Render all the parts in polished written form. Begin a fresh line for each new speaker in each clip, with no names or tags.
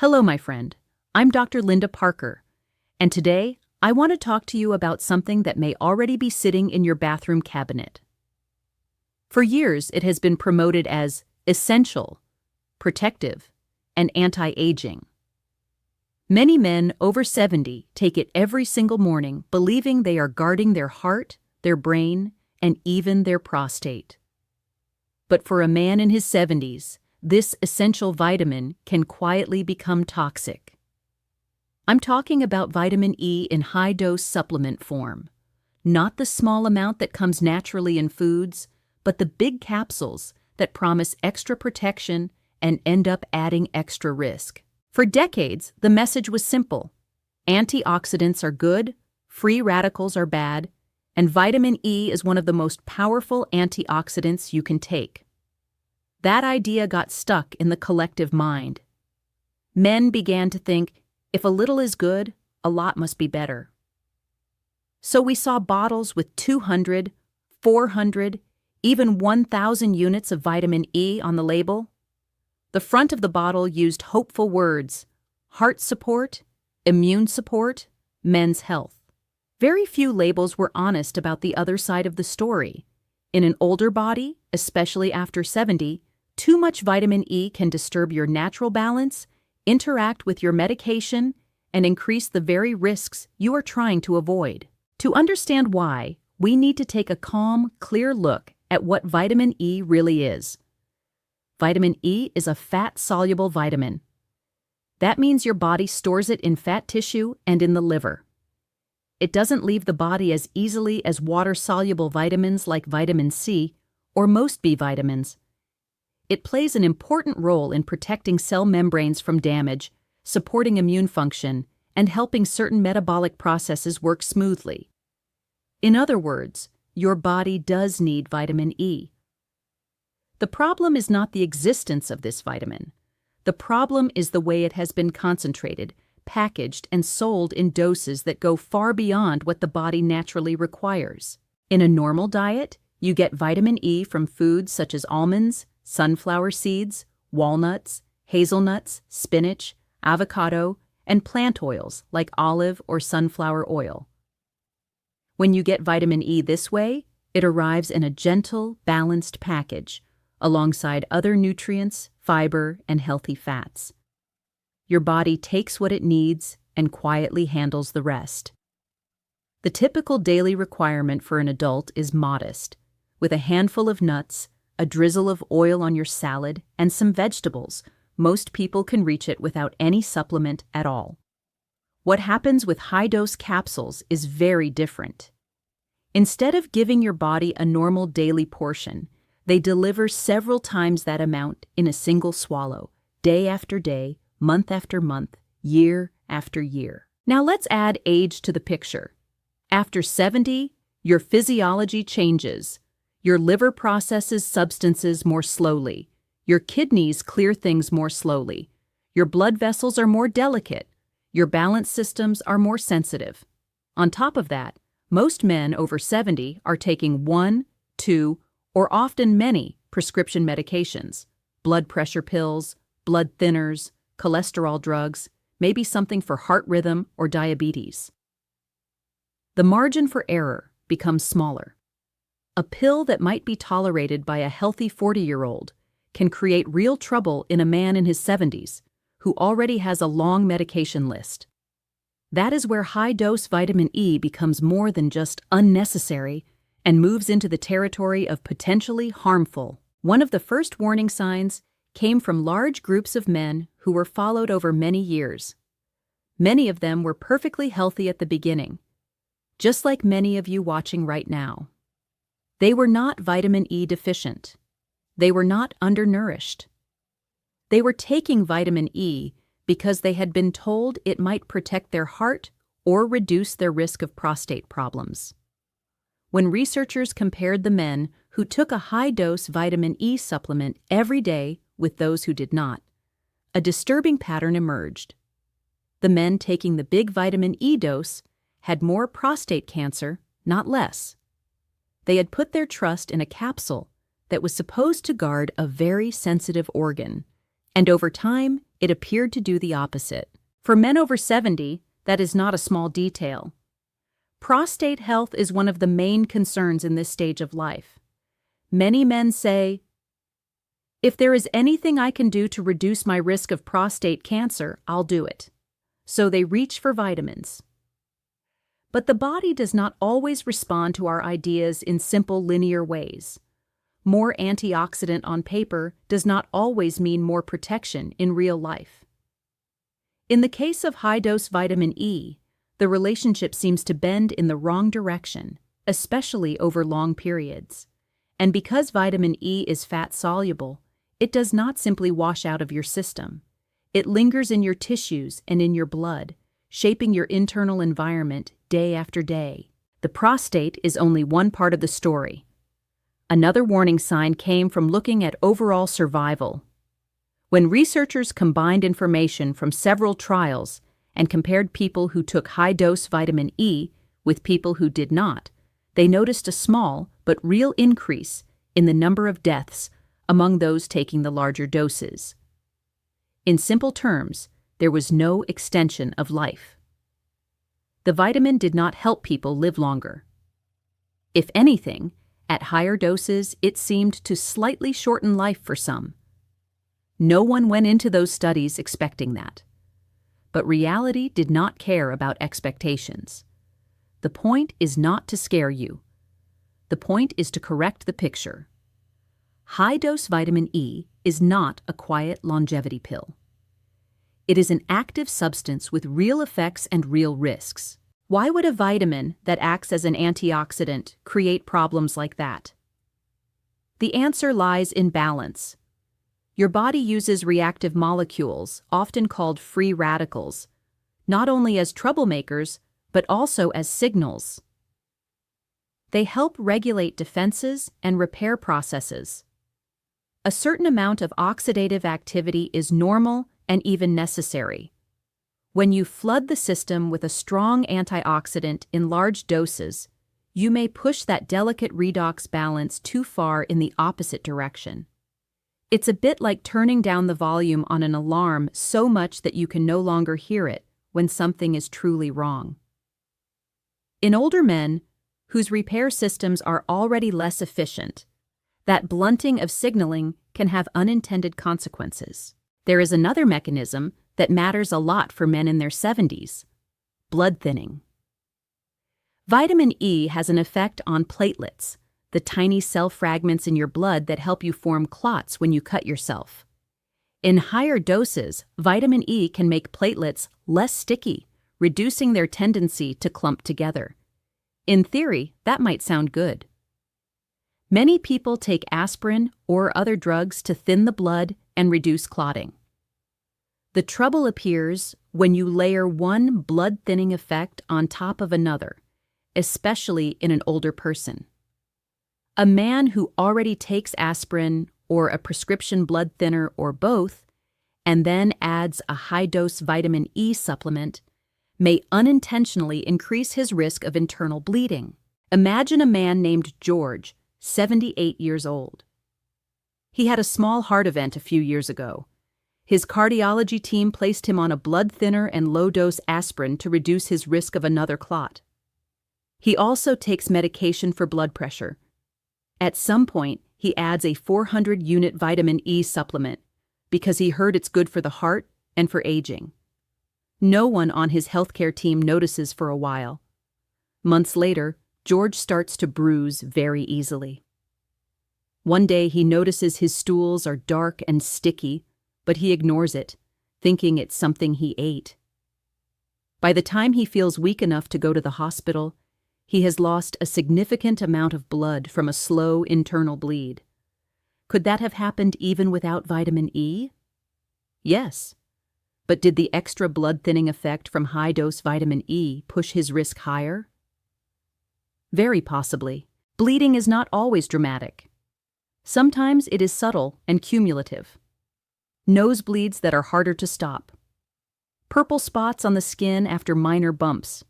Hello, my friend. I'm Dr. Linda Parker, and today I want to talk to you about something that may already be sitting in your bathroom cabinet. For years, it has been promoted as essential, protective, and anti-aging. Many men over 70 take it every single morning, believing they are guarding their heart, their brain, and even their prostate. But for a man in his 70s, this essential vitamin can quietly become toxic. I'm talking about vitamin E in high-dose supplement form. Not the small amount that comes naturally in foods, but the big capsules that promise extra protection and end up adding extra risk. For decades, the message was simple. Antioxidants are good, free radicals are bad, and vitamin E is one of the most powerful antioxidants you can take. That idea got stuck in the collective mind. Men began to think, if a little is good, a lot must be better. So we saw bottles with 200, 400, even 1,000 units of vitamin E on the label. The front of the bottle used hopeful words: heart support, immune support, men's health. Very few labels were honest about the other side of the story. In an older body, especially after 70, too much vitamin E can disturb your natural balance, interact with your medication, and increase the very risks you are trying to avoid. To understand why, we need to take a calm, clear look at what vitamin E really is. Vitamin E is a fat-soluble vitamin. That means your body stores it in fat tissue and in the liver. It doesn't leave the body as easily as water-soluble vitamins like vitamin C or most B vitamins. It plays an important role in protecting cell membranes from damage, supporting immune function, and helping certain metabolic processes work smoothly. In other words, your body does need vitamin E. The problem is not the existence of this vitamin. The problem is the way it has been concentrated, packaged, and sold in doses that go far beyond what the body naturally requires. In a normal diet, you get vitamin E from foods such as almonds, sunflower seeds, walnuts, hazelnuts, spinach, avocado, and plant oils like olive or sunflower oil. When you get vitamin E this way, it arrives in a gentle, balanced package, alongside other nutrients, fiber, and healthy fats. Your body takes what it needs and quietly handles the rest. The typical daily requirement for an adult is modest, with a handful of nuts, a drizzle of oil on your salad, and some vegetables. Most people can reach it without any supplement at all. What happens with high-dose capsules is very different. Instead of giving your body a normal daily portion, they deliver several times that amount in a single swallow, day after day, month after month, year after year. Now let's add age to the picture. After 70, your physiology changes. Your liver processes substances more slowly. Your kidneys clear things more slowly. Your blood vessels are more delicate. Your balance systems are more sensitive. On top of that, most men over 70 are taking 1, 2, or often many prescription medications: blood pressure pills, blood thinners, cholesterol drugs, maybe something for heart rhythm or diabetes. The margin for error becomes smaller. A pill that might be tolerated by a healthy 40-year-old can create real trouble in a man in his 70s who already has a long medication list. That is where high-dose vitamin E becomes more than just unnecessary and moves into the territory of potentially harmful. One of the first warning signs came from large groups of men who were followed over many years. Many of them were perfectly healthy at the beginning, just like many of you watching right now. They were not vitamin E deficient. They were not undernourished. They were taking vitamin E because they had been told it might protect their heart or reduce their risk of prostate problems. When researchers compared the men who took a high-dose vitamin E supplement every day with those who did not, a disturbing pattern emerged. The men taking the big vitamin E dose had more prostate cancer, not less. They had put their trust in a capsule that was supposed to guard a very sensitive organ, and over time, it appeared to do the opposite. For men over 70, that is not a small detail. Prostate health is one of the main concerns in this stage of life. Many men say, "If there is anything I can do to reduce my risk of prostate cancer, I'll do it." So they reach for vitamins. But the body does not always respond to our ideas in simple linear ways. More antioxidant on paper does not always mean more protection in real life. In the case of high-dose vitamin E, the relationship seems to bend in the wrong direction, especially over long periods. And because vitamin E is fat-soluble, it does not simply wash out of your system. It lingers in your tissues and in your blood, shaping your internal environment day after day. The prostate is only one part of the story. Another warning sign came from looking at overall survival. When researchers combined information from several trials and compared people who took high-dose vitamin E with people who did not, they noticed a small but real increase in the number of deaths among those taking the larger doses. In simple terms, there was no extension of life. The vitamin did not help people live longer. If anything, at higher doses, it seemed to slightly shorten life for some. No one went into those studies expecting that. But reality did not care about expectations. The point is not to scare you. The point is to correct the picture. High-dose vitamin E is not a quiet longevity pill. It is an active substance with real effects and real risks. Why would a vitamin that acts as an antioxidant create problems like that? The answer lies in balance. Your body uses reactive molecules, often called free radicals, not only as troublemakers, but also as signals. They help regulate defenses and repair processes. A certain amount of oxidative activity is normal and even necessary. When you flood the system with a strong antioxidant in large doses, you may push that delicate redox balance too far in the opposite direction. It's a bit like turning down the volume on an alarm so much that you can no longer hear it when something is truly wrong. In older men, whose repair systems are already less efficient, that blunting of signaling can have unintended consequences. There is another mechanism that matters a lot for men in their 70s: blood thinning. Vitamin E has an effect on platelets, the tiny cell fragments in your blood that help you form clots when you cut yourself. In higher doses, vitamin E can make platelets less sticky, reducing their tendency to clump together. In theory, that might sound good. Many people take aspirin or other drugs to thin the blood and reduce clotting. The trouble appears when you layer one blood-thinning effect on top of another, especially in an older person. A man who already takes aspirin or a prescription blood thinner or both, and then adds a high-dose vitamin E supplement, may unintentionally increase his risk of internal bleeding. Imagine a man named George, 78 years old. He had a small heart event a few years ago. His cardiology team placed him on a blood thinner and low-dose aspirin to reduce his risk of another clot. He also takes medication for blood pressure. At some point, he adds a 400-unit vitamin E supplement because he heard it's good for the heart and for aging. No one on his healthcare team notices for a while. Months later, George starts to bruise very easily. One day he notices his stools are dark and sticky, but he ignores it, thinking it's something he ate. By the time he feels weak enough to go to the hospital, he has lost a significant amount of blood from a slow internal bleed. Could that have happened even without vitamin E? Yes. But did the extra blood-thinning effect from high-dose vitamin E push his risk higher? Very possibly. Bleeding is not always dramatic. Sometimes it is subtle and cumulative. Nosebleeds that are harder to stop. Purple spots on the skin after minor bumps.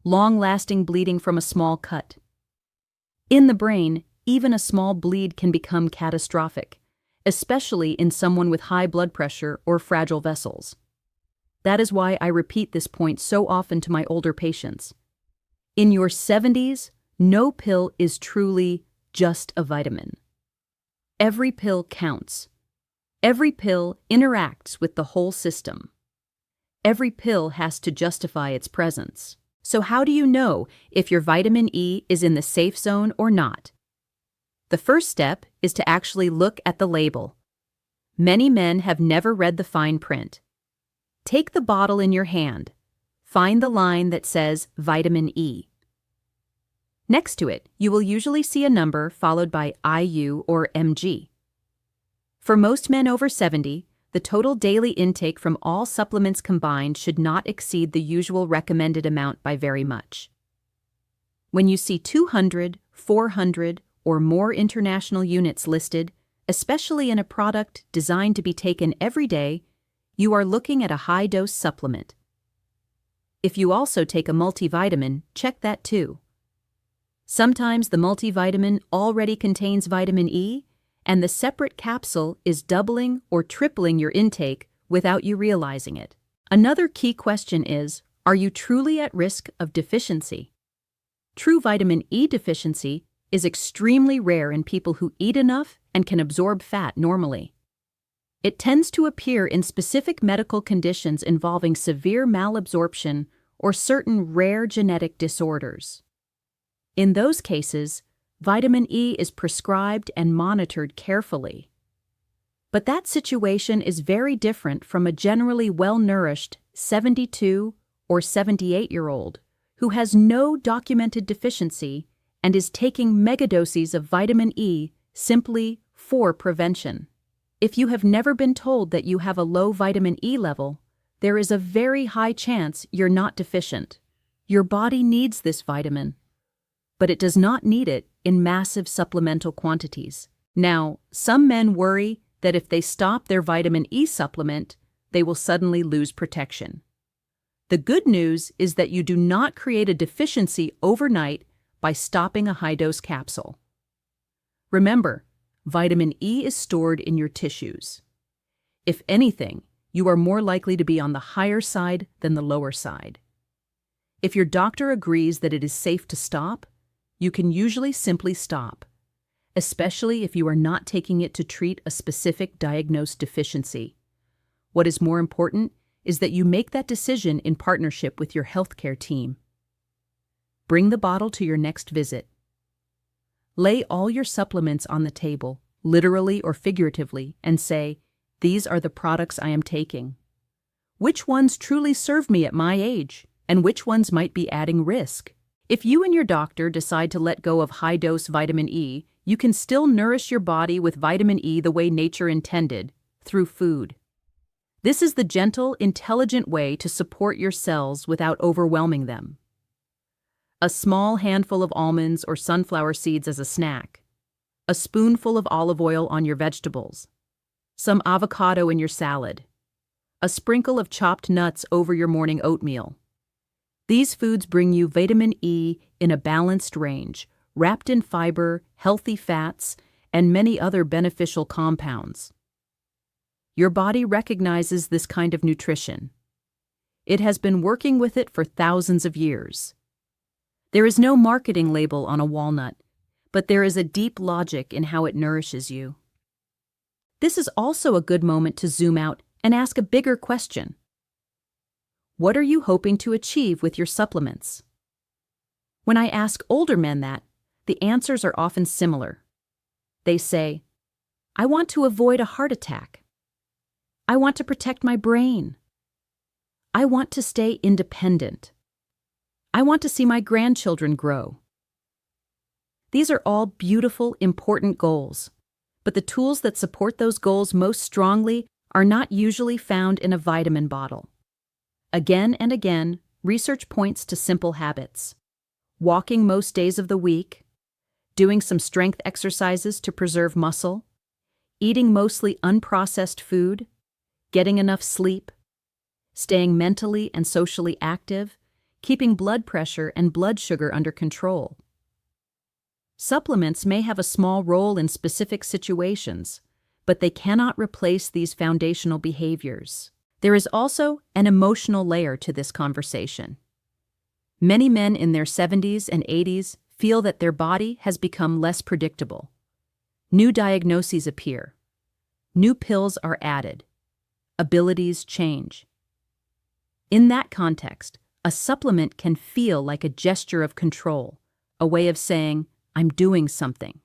Long-lasting bleeding from a small cut. In the brain, even a small bleed can become catastrophic, especially in someone with high blood pressure or fragile vessels. That is why I repeat this point so often to my older patients. In your 70s, no pill is truly just a vitamin. Every pill counts. Every pill interacts with the whole system. Every pill has to justify its presence. So how do you know if your vitamin E is in the safe zone or not? The first step is to actually look at the label. Many men have never read the fine print. Take the bottle in your hand. Find the line that says vitamin E. Next to it, you will usually see a number followed by IU or mg. For most men over 70, the total daily intake from all supplements combined should not exceed the usual recommended amount by very much. When you see 200, 400, or more international units listed, especially in a product designed to be taken every day, you are looking at a high-dose supplement. If you also take a multivitamin, check that too. Sometimes the multivitamin already contains vitamin E, and the separate capsule is doubling or tripling your intake without you realizing it. Another key question is, are you truly at risk of deficiency? True vitamin E deficiency is extremely rare in people who eat enough and can absorb fat normally. It tends to appear in specific medical conditions involving severe malabsorption or certain rare genetic disorders. In those cases, vitamin E is prescribed and monitored carefully. But that situation is very different from a generally well-nourished 72 or 78-year-old who has no documented deficiency and is taking megadoses of vitamin E simply for prevention. If you have never been told that you have a low vitamin E level, there is a very high chance you're not deficient. Your body needs this vitamin, but it does not need it in massive supplemental quantities. Now, some men worry that if they stop their vitamin E supplement, they will suddenly lose protection. The good news is that you do not create a deficiency overnight by stopping a high-dose capsule. Remember, vitamin E is stored in your tissues. If anything, you are more likely to be on the higher side than the lower side. If your doctor agrees that it is safe to stop, you can usually simply stop, especially if you are not taking it to treat a specific diagnosed deficiency. What is more important is that you make that decision in partnership with your healthcare team. Bring the bottle to your next visit. Lay all your supplements on the table, literally or figuratively, and say, "These are the products I am taking. Which ones truly serve me at my age, and which ones might be adding risk?" If you and your doctor decide to let go of high-dose vitamin E, you can still nourish your body with vitamin E the way nature intended, through food. This is the gentle, intelligent way to support your cells without overwhelming them. A small handful of almonds or sunflower seeds as a snack, a spoonful of olive oil on your vegetables, some avocado in your salad, a sprinkle of chopped nuts over your morning oatmeal. These foods bring you vitamin E in a balanced range, wrapped in fiber, healthy fats, and many other beneficial compounds. Your body recognizes this kind of nutrition. It has been working with it for thousands of years. There is no marketing label on a walnut, but there is a deep logic in how it nourishes you. This is also a good moment to zoom out and ask a bigger question. What are you hoping to achieve with your supplements? When I ask older men that, the answers are often similar. They say, "I want to avoid a heart attack. I want to protect my brain. I want to stay independent. I want to see my grandchildren grow." These are all beautiful, important goals, but the tools that support those goals most strongly are not usually found in a vitamin bottle. Again and again, research points to simple habits: walking most days of the week, doing some strength exercises to preserve muscle, eating mostly unprocessed food, getting enough sleep, staying mentally and socially active, keeping blood pressure and blood sugar under control. Supplements may have a small role in specific situations, but they cannot replace these foundational behaviors. There is also an emotional layer to this conversation. Many men in their 70s and 80s feel that their body has become less predictable. New diagnoses appear. New pills are added. Abilities change. In that context, a supplement can feel like a gesture of control, a way of saying, "I'm doing something."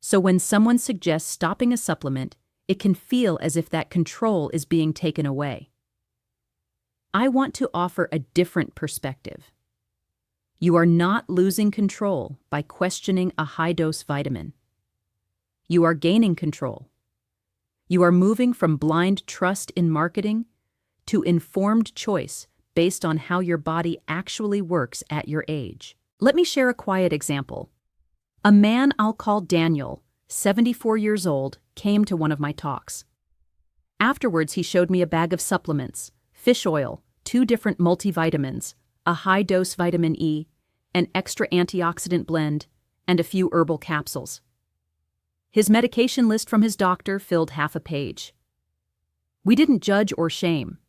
So when someone suggests stopping a supplement, it can feel as if that control is being taken away. I want to offer a different perspective. You are not losing control by questioning a high-dose vitamin. You are gaining control. You are moving from blind trust in marketing to informed choice based on how your body actually works at your age. Let me share a quiet example. A man I'll call Daniel, 74 years old, came to one of my talks. Afterwards, he showed me a bag of supplements, fish oil, 2 different multivitamins, a high-dose vitamin E, an extra antioxidant blend, and a few herbal capsules. His medication list from his doctor filled half a page. We didn't judge or shame.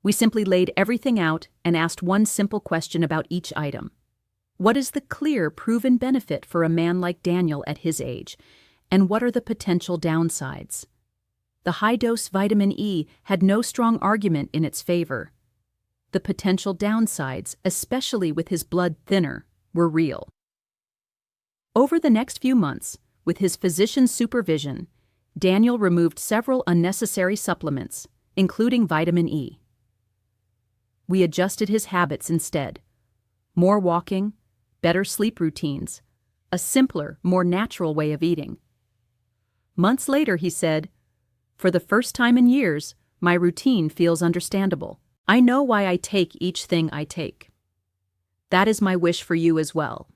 We simply laid everything out and asked one simple question about each item. What is the clear, proven benefit for a man like Daniel at his age, and what are the potential downsides? The high-dose vitamin E had no strong argument in its favor. The potential downsides, especially with his blood thinner, were real. Over the next few months, with his physician's supervision, Daniel removed several unnecessary supplements, including vitamin E. We adjusted his habits instead. More walking, better sleep routines, a simpler, more natural way of eating. Months later, he said, "For the first time in years, my routine feels understandable. I know why I take each thing I take." That is my wish for you as well.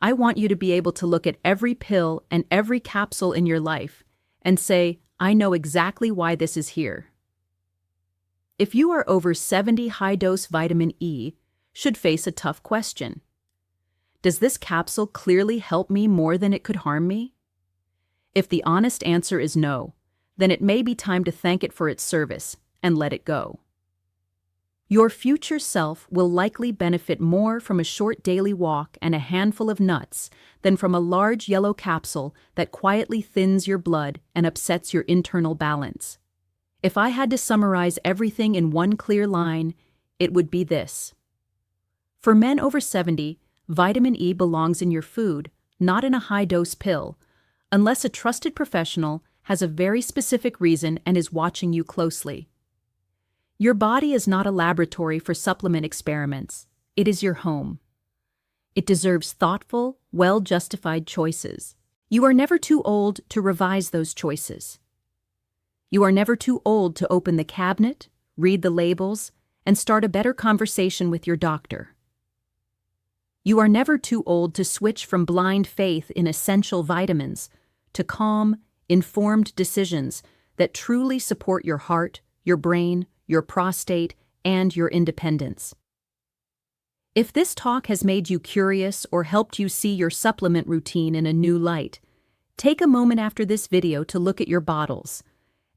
I want you to be able to look at every pill and every capsule in your life and say, "I know exactly why this is here." If you are over 70, high-dose vitamin E should face a tough question. Does this capsule clearly help me more than it could harm me? If the honest answer is no, then it may be time to thank it for its service and let it go. Your future self will likely benefit more from a short daily walk and a handful of nuts than from a large yellow capsule that quietly thins your blood and upsets your internal balance. If I had to summarize everything in one clear line, it would be this. For men over 70, vitamin E belongs in your food, not in a high-dose pill, unless a trusted professional has a very specific reason and is watching you closely. Your body is not a laboratory for supplement experiments. It is your home. It deserves thoughtful, well-justified choices. You are never too old to revise those choices. You are never too old to open the cabinet, read the labels, and start a better conversation with your doctor. You are never too old to switch from blind faith in essential vitamins to calm, informed decisions that truly support your heart, your brain, your prostate, and your independence. If this talk has made you curious or helped you see your supplement routine in a new light, take a moment after this video to look at your bottles.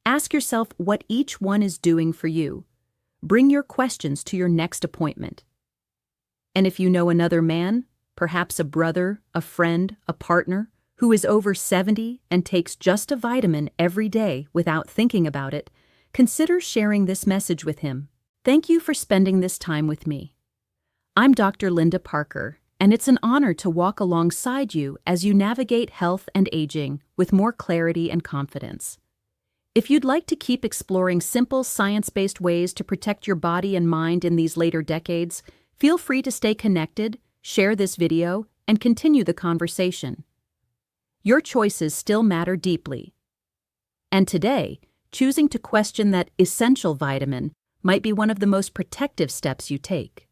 Ask yourself what each one is doing for you. Bring your questions to your next appointment. And if you know another man, perhaps a brother, a friend, a partner, who is over 70 and takes just a vitamin every day without thinking about it, consider sharing this message with him. Thank you for spending this time with me. I'm Dr. Linda Parker, and it's an honor to walk alongside you as you navigate health and aging with more clarity and confidence. If you'd like to keep exploring simple, science-based ways to protect your body and mind in these later decades, feel free to stay connected, share this video, and continue the conversation. Your choices still matter deeply. And today, choosing to question that essential vitamin might be one of the most protective steps you take.